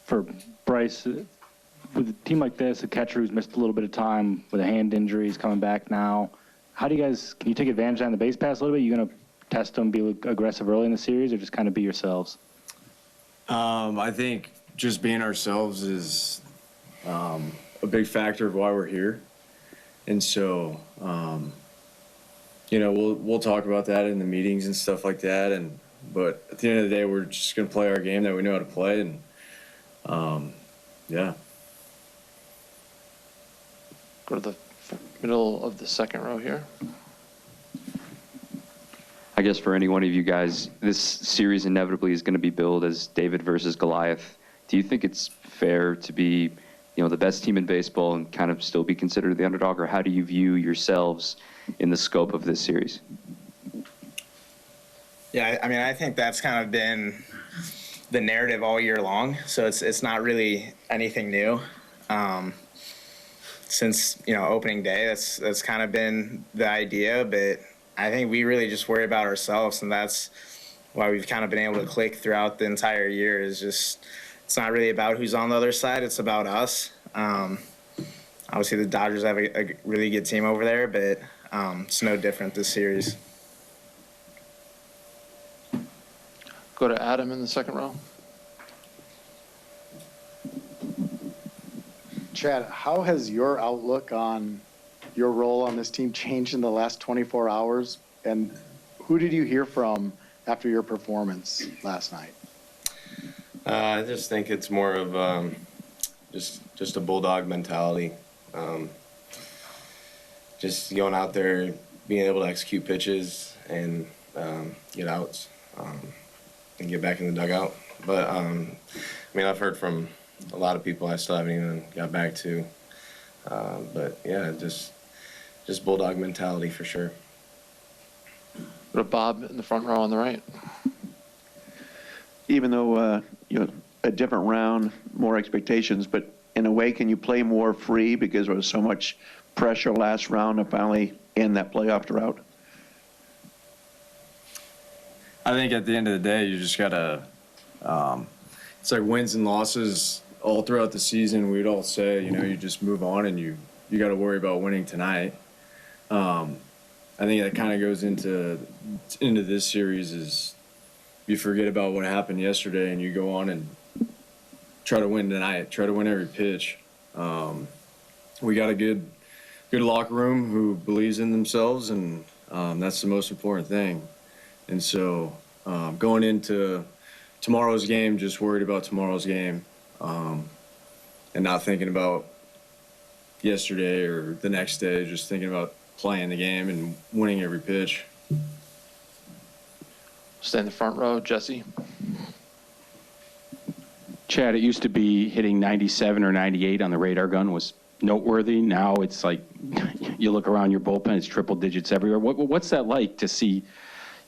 For Brice, with a team like this, a catcher who's missed a little bit of time with a hand injury, he's coming back now. How do you guys, can you take advantage on the base pass a little bit? You going to test them, be aggressive early in the series, or just kind of be yourselves? I think just being ourselves is a big factor of why we're here. And so, we'll talk about that in the meetings and stuff like that. But at the end of the day, we're just going to play our game that we know how to play. And, yeah. Go to the middle of the second row here. I guess for any one of you guys, this series inevitably is going to be billed as David versus Goliath. Do you think it's fair to be, the best team in baseball and kind of still be considered the underdog, or how do you view yourselves in the scope of this series? Yeah, I mean, I think that's kind of been the narrative all year long. So it's not really anything new. Since opening day, that's kind of been the idea. But I think we really just worry about ourselves, and that's why we've kind of been able to click throughout the entire year. Is just it's not really about who's on the other side; it's about us. Obviously, the Dodgers have a really good team over there, but it's no different this series. Go to Adam in the second row. Chad, how has your outlook on your role on this team changed in the last 24 hours? And who did you hear from after your performance last night? I just think it's more of just a bulldog mentality. Just going out there, being able to execute pitches and get outs and get back in the dugout. But, I've heard from a lot of people I still haven't even got back to. But, yeah, just bulldog mentality for sure. Go to Bob in the front row on the right. Even though, a different round, more expectations, but in a way, can you play more free because there was so much pressure last round to finally end that playoff drought? I think at the end of the day, you just got to it's like wins and losses all throughout the season. We'd all say, you just move on and you got to worry about winning tonight. I think that kind of goes into this series is you forget about what happened yesterday and you go on and try to win tonight, try to win every pitch. We got a good locker room who believes in themselves, and that's the most important thing. And so going into tomorrow's game, just worried about tomorrow's game and not thinking about yesterday or the next day, just thinking about playing the game and winning every pitch. Stay in the front row, Jesse. Chad, it used to be hitting 97 or 98 on the radar gun was noteworthy. Now it's like you look around your bullpen, it's triple digits everywhere. What's that like to see,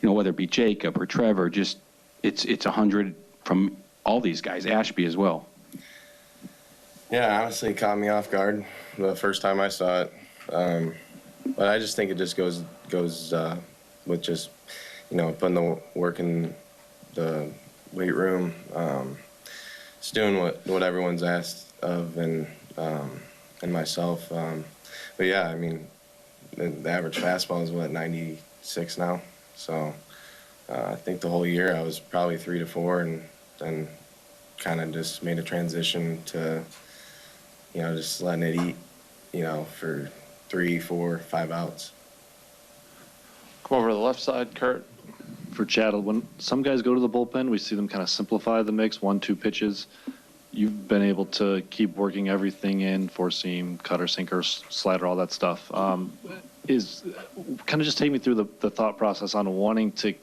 whether it be Jacob or Trevor, just it's 100 from all these guys, Ashby as well? Yeah, honestly, it caught me off guard the first time I saw it. But I just think it just goes with just, putting the work in the weight room, just doing what everyone's asked of and myself. But yeah, the average fastball is 96 now. So I think the whole year I was probably 3 to 4, and then kind of just made a transition to, just letting it eat, for 3, 4, 5 outs. Come over to the left side, Kurt. For Chad, when some guys go to the bullpen, we see them kind of simplify the mix, 1-2 pitches. You've been able to keep working everything in, four seam, cutter, sinker, slider, all that stuff. Is kind of just take me through the thought process on wanting to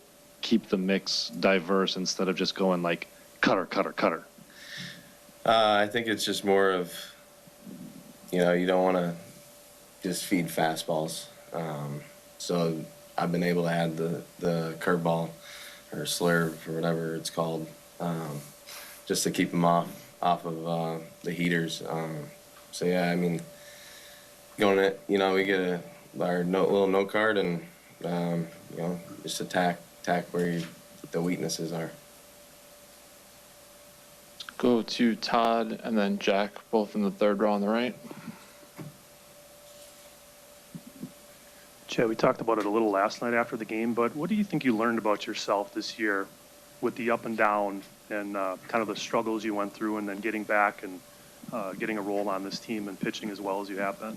keep the mix diverse instead of just going like cutter. I think it's just more of, you don't want to just feed fastballs. So I've been able to add the curveball or slurve or whatever it's called, just to keep them off of the heaters. So yeah, going at, we get our little note card and just attack where the weaknesses are. Go to Todd and then Jack, both in the third row on the right. Chad, we talked about it a little last night after the game, but what do you think you learned about yourself this year with the up and down and kind of the struggles you went through and then getting back and getting a role on this team and pitching as well as you have been?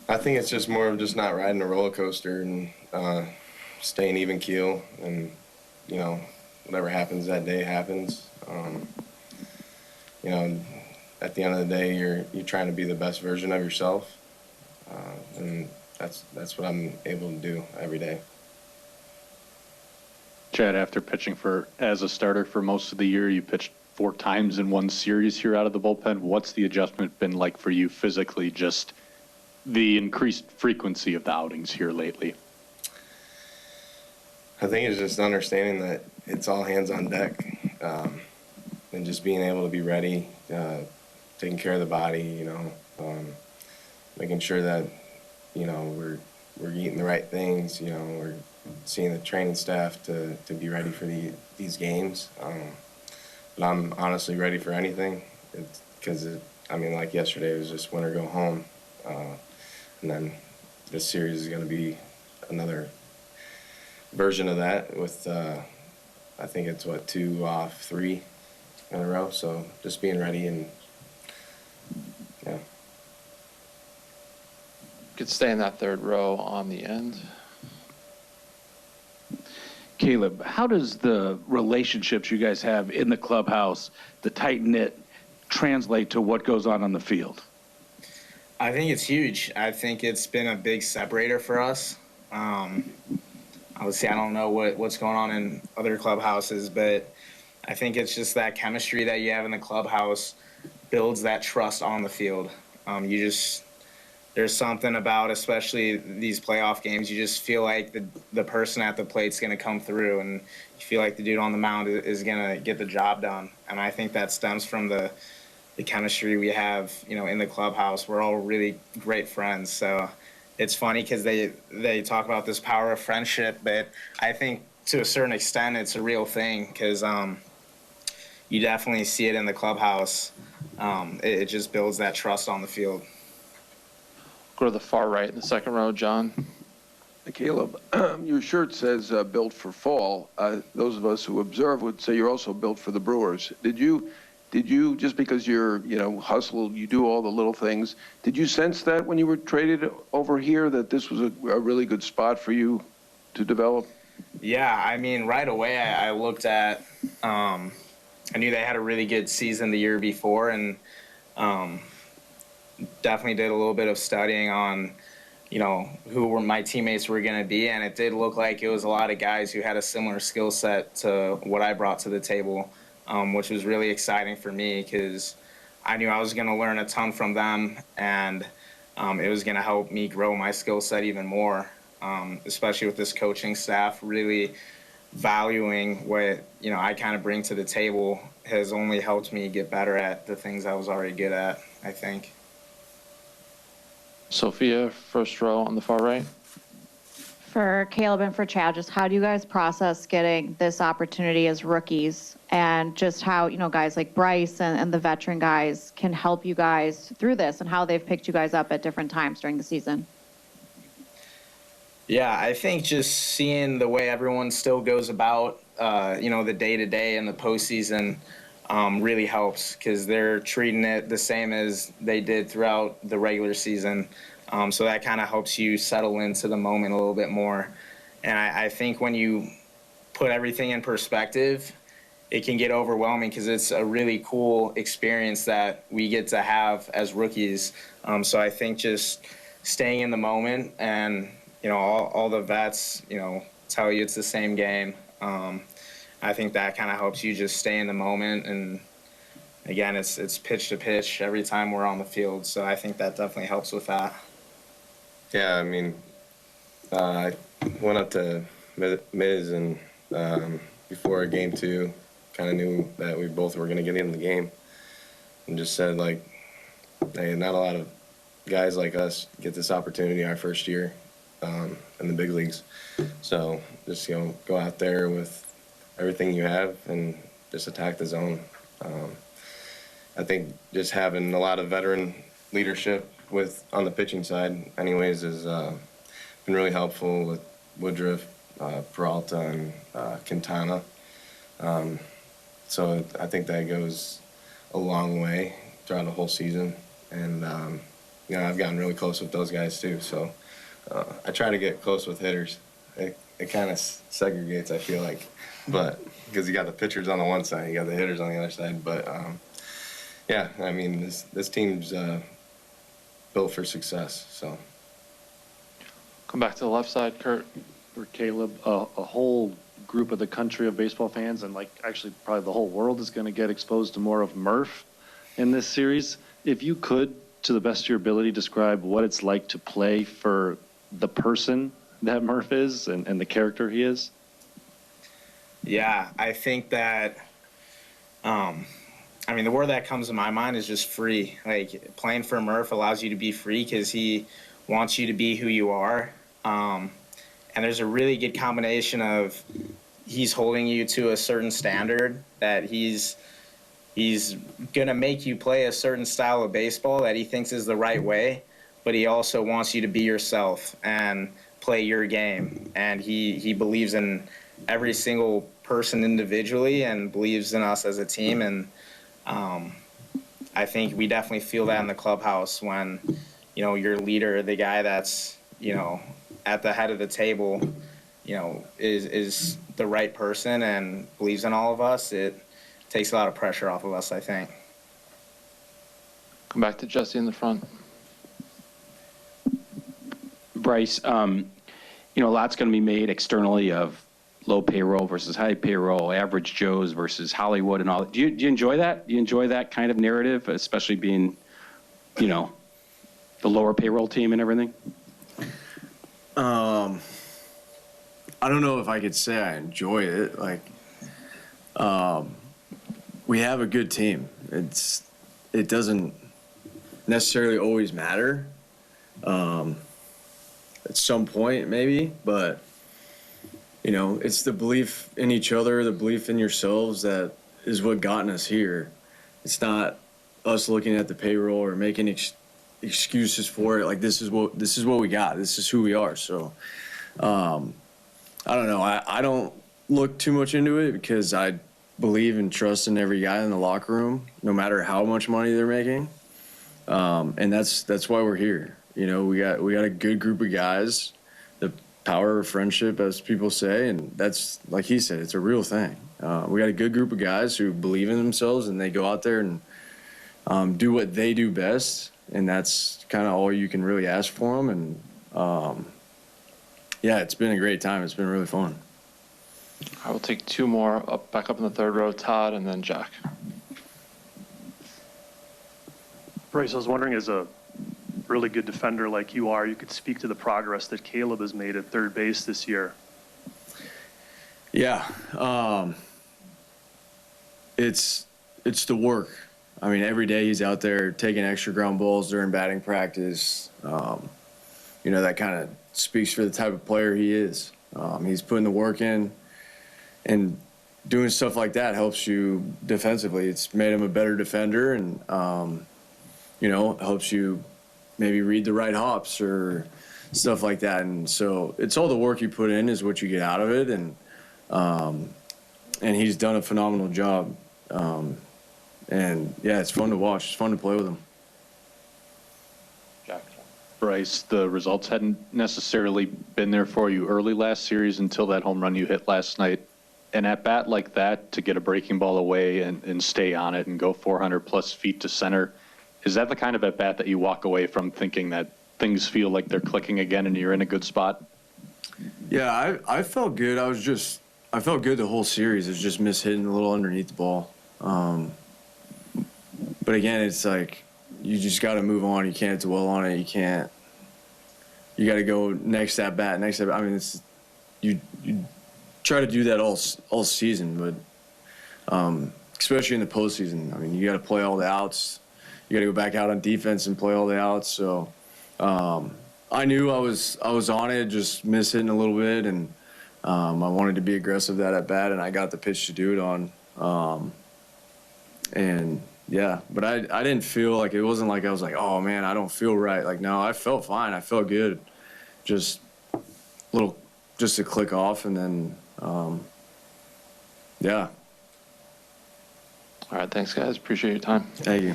I think it's just more of just not riding a roller coaster and staying even keel, and whatever happens that day happens. At the end of the day, you're trying to be the best version of yourself, and that's what I'm able to do every day. Chad, after pitching as a starter for most of the year, you pitched 4 times in one series here out of the bullpen. What's the adjustment been like for you physically, just the increased frequency of the outings here lately? I think it's just understanding that it's all hands on deck, and just being able to be ready, taking care of the body, making sure that, we're eating the right things, we're seeing the training staff to be ready for these games. But I'm honestly ready for anything, because like yesterday, it was just win or go home. And then this series is going to be another version of that with, I think it's 2 off 3 in a row. So just being ready and, yeah. Could stay in that third row on the end. Caleb, how does the relationships you guys have in the clubhouse, the tight-knit, translate to what goes on the field? I think it's huge. I think it's been a big separator for us. Obviously, I don't know what's going on in other clubhouses, but I think it's just that chemistry that you have in the clubhouse builds that trust on the field. There's something about, especially these playoff games, you just feel like the person at the plate's going to come through, and you feel like the dude on the mound is going to get the job done. And I think that stems from the chemistry we have, in the clubhouse. We're all really great friends. So it's funny because they talk about this power of friendship, but I think to a certain extent it's a real thing, because you definitely see it in the clubhouse. It just builds that trust on the field. Go to the far right in the second row, John. Caleb, your shirt says built for fall. Those of us who observe would say you're also built for the Brewers. Did you, just because you're, hustle, you do all the little things, did you sense that when you were traded over here that this was a really good spot for you to develop? Yeah, right away I looked at, I knew they had a really good season the year before, and definitely did a little bit of studying on, who my teammates were going to be, and it did look like it was a lot of guys who had a similar skill set to what I brought to the table, which was really exciting for me, because I knew I was going to learn a ton from them, and it was going to help me grow my skill set even more, especially with this coaching staff really valuing what I kind of bring to the table has only helped me get better at the things I was already good at, I think. Sophia, first row on the far right. For Caleb and for Chad, just how do you guys process getting this opportunity as rookies, and just how, guys like Brice and the veteran guys can help you guys through this, and how they've picked you guys up at different times during the season? Yeah, I think just seeing the way everyone still goes about, the day-to-day and the postseason really helps, because they're treating it the same as they did throughout the regular season. So that kind of helps you settle into the moment a little bit more. And I think when you put everything in perspective, it can get overwhelming, because it's a really cool experience that we get to have as rookies. So I think just staying in the moment, and, all the vets, tell you it's the same game. I think that kind of helps you just stay in the moment. And again, it's pitch to pitch every time we're on the field. So I think that definitely helps with that. Yeah, I went up to Miz, and before game 2, kind of knew that we both were going to get in the game, and just said, hey, not a lot of guys like us get this opportunity our first year in the big leagues. So just, go out there with everything you have and just attack the zone. I think just having a lot of veteran leadership on the pitching side, anyways, has been really helpful with Woodruff, Peralta, and Quintana. So I think that goes a long way throughout the whole season, and I've gotten really close with those guys too. So I try to get close with hitters. It kind of segregates, I feel like, but because you got the pitchers on the one side, you got the hitters on the other side. But yeah, I mean, this team's built for success. So Come back to the left side, Kurt. For Caleb, a whole group of the country of baseball fans, and like actually probably the whole world, is going to get exposed to more of Murph in this series. If you could, to the best of your ability, describe what it's like to play for the person that Murph is and the character he is. Yeah, I think that, I mean, the word that comes to my mind is just free. Like, playing for Murph allows you to be free because he wants you to be who you are. And there's a really good combination of he's holding you to a certain standard, that he's going to make you play a certain style of baseball that he thinks is the right way, but he also wants you to be yourself and play your game. And he believes in every single person individually and believes in us as a team. And I think we definitely feel that in the clubhouse when, your leader, the guy that's, at the head of the table, is the right person and believes in all of us. It takes a lot of pressure off of us, I think. Come back to Jesse in the front. Brice, a lot's going to be made externally of low payroll versus high payroll, average Joes versus Hollywood and all. Do you enjoy that? Do you enjoy that kind of narrative, especially being, the lower payroll team and everything? I don't know if I could say I enjoy it. Like, we have a good team. It doesn't necessarily always matter. At some point, maybe, but it's the belief in each other, the belief in yourselves that is what gotten us here. It's not us looking at the payroll or making excuses for it. Like, this is what we got. This is who we are. So, I don't know. I don't look too much into it because I believe and trust in every guy in the locker room, no matter how much money they're making. And that's why we're here. We got a good group of guys, the power of friendship, as people say, and that's, like he said, it's a real thing. We got a good group of guys who believe in themselves and they go out there and do what they do best, and that's kind of all you can really ask for them. And yeah, it's been a great time. It's been really fun. I will take two more back up in the third row, Todd and then Jack. Brice, I was wondering, as a really good defender like you are, you could speak to the progress that Caleb has made at third base this year. Yeah. It's the work. I mean, every day he's out there taking extra ground balls during batting practice. That kind of speaks for the type of player he is. He's putting the work in, and doing stuff like that helps you defensively. It's made him a better defender, and helps you maybe read the right hops or stuff like that. And so it's all the work you put in is what you get out of it. And he's done a phenomenal job. And yeah, it's fun to watch. It's fun to play with him. Jack. Brice, the results hadn't necessarily been there for you early last series until that home run you hit last night. An at-bat like that, to get a breaking ball away and stay on it and go 400-plus feet to center, is that the kind of at-bat that you walk away from thinking that things feel like they're clicking again and you're in a good spot? Yeah, I felt good. I felt good the whole series. It's just hitting a little underneath the ball. But again, it's like you just got to move on. You can't dwell on it. You got to go next at bat. I mean, you try to do that all season, but especially in the postseason. I mean, you got to play all the outs. You got to go back out on defense and play all the outs. So I knew I was on it, just hitting a little bit, and I wanted to be aggressive that at bat, and I got the pitch to do it on. And yeah, but I didn't feel like, it wasn't like I was like, oh man, I don't feel right. Like, no, I felt fine. I felt good. Just to click off, and then, yeah. All right, thanks, guys. Appreciate your time. Thank you.